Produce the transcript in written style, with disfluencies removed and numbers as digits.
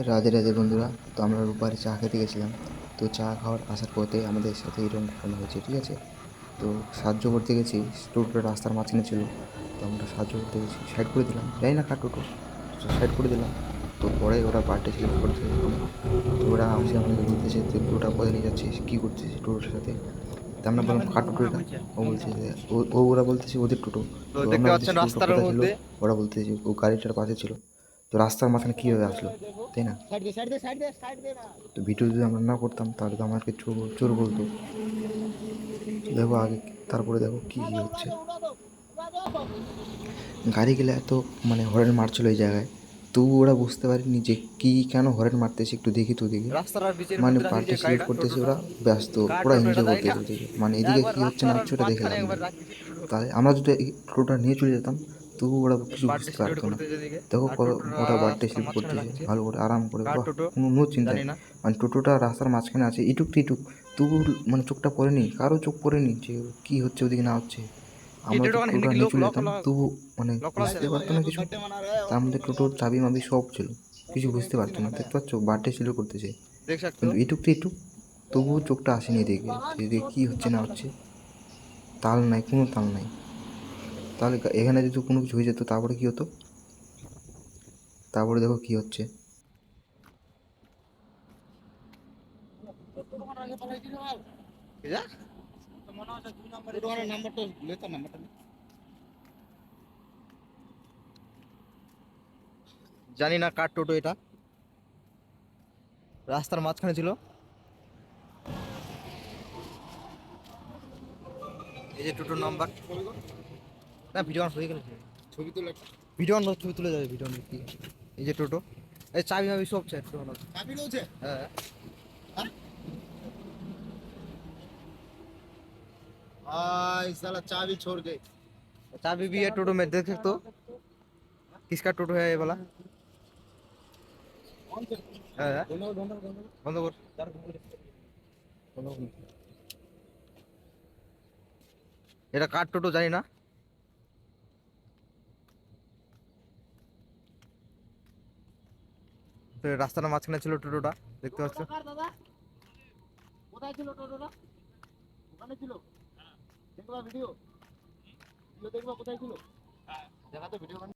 রাধে রাধে বন্ধুরা। তো আমরা রূপারে চা খেতে গেছিলাম। তো চা খাওয়ার আসার পথে আমাদের সাথে এরকম ঘটনা হয়েছে, ঠিক আছে। তো সাহায্য করতে গেছি, টোটোটা রাস্তার মাঝখানে ছিল। তো আমরা সাহায্য করতে গেছি, সাইড করে দিলাম, জানি না কার টোটো, সাইড করে দিলাম। তো পরে ওরা বার্থডে সেলিব্রেট করতেছে ওখানে। তো ওরা আসে আমাদেরকে বলতেছে তুই টোটোটা কোথায় নিয়ে যাচ্ছিস, কী করতেছিস টোটোটার সাথে। তো আমরা বললাম কার টোটো এটা। ও বলছে যে ওরা বলতেছে ওদের টোটো। তো তো দেখতে আমরা পাচ্ছেন বলতেছি টোটোটা রাস্তার কোথায় ছিল, মধ্যে ওরা বলতেছে ও গাড়িটার পাশে ছিল। তো রাস্তার মাঝখানে কীভাবে আসলো, তাই না? তো ভিডিও যদি আমরা না করতাম তাহলে তো আমাদেরকে চোর চোর বলতো। তো দেখো আগে, তারপরে দেখো কী কী হচ্ছে। গাড়ি গেলে এত মানে হরেন মারছিল এই জায়গায়, তবু ওরা বুঝতে পারেনি যে কী কেন হরেন মারতেছে, একটু দেখি তো দেখি। রাস্তার আর বিচের মানে মধ্যে রাখি পার্টি যে সিলেক্ট গাড়িটা করতেছে টোটোটা, ওরা, ব্যস্ত, কার ওরা টোটো এটা এনজয় তাই না? করতেছে ওদিকে, মানে এদিকে একবার কী হচ্ছে না রাস্তার হচ্ছে ওটা দেখে মাঝখানে লাভ একবার নেই। রাখি টোটো, তাহলে আমরা যদি এই টোটোটা নিয়ে চলে যেতাম তবু ওরা কিছু বার্থডে বুঝতে সেলিব্রেট পারতো না। করতে যেদিকে দেখো আর কত, টোটোটা ওরা বার্থডে রাস্তার সেলিব্রেট মাঝখানে করতেছে রাখছে। ভালো করে আরাম করে, কার বাহ, টোটো কোনো নো চিন্তায়। জানি না। মানে টোটোটা রাস্তার মাঝখানে আছে, ইটুক টিটুক, তবু মানে চোখটা পড়েনি, কারো চোখ পড়েনি যে কী হচ্ছে ওদিকে না হচ্ছে। এই আমরা যদি টোটো টোটোটা নাকি নিয়ে লোক চলে লক যেতাম তবু মানে লক করা আছে বুঝতে না? পারতো না কিছু। তার মধ্যে টোটোর চাবি মাবি সব ছিল, কিছু বুঝতে পারতো না। দেখতে পাচ্ছ বার্থডে সেলিব্রেট করতেছে, দেখ सकते কিন্তু हो। এটুক টিটুক, তবুও চোখটা আসেনি এদিকে যে এদিকে কী হচ্ছে না হচ্ছে। তাল নাই, কোনো তাল নাই। তাহলে এখানে যদি কোনো কিছু হয়ে যেত তারপরে কী হতো, তারপরে দেখো কী হচ্ছে। যা জানি না কার টোটো এটা, রাস্তার মাঝখানে ছিল। এই যে টোটোর নাম্বার, না ভিডিও অন হয়ে গেল, ছবি তুলে, ভিডিও অন ছবি তুলে যাবে, ভিডিও অন কি। এই যে টোটো, এই চাবি মাবি সব চাই, চাবি রয়েছে হ্যাঁ। भाई साला चाबी छोड़ गए। चाबी भी है टोटो में, देख सकते हो किसका टोटो है ये वाला। হ্যাঁ বন্ধ কর। এটা কার টোটো জানি না। তো রাস্তার মাঝখানে ছিল টোটোটা, দেখতে পাচ্ছ। কোথায় ছিল টোটোটা? ওখানে ছিল, দেখবা ভিডিও, দেখবা কোথায় ছিল, দেখাতে ভিডিও।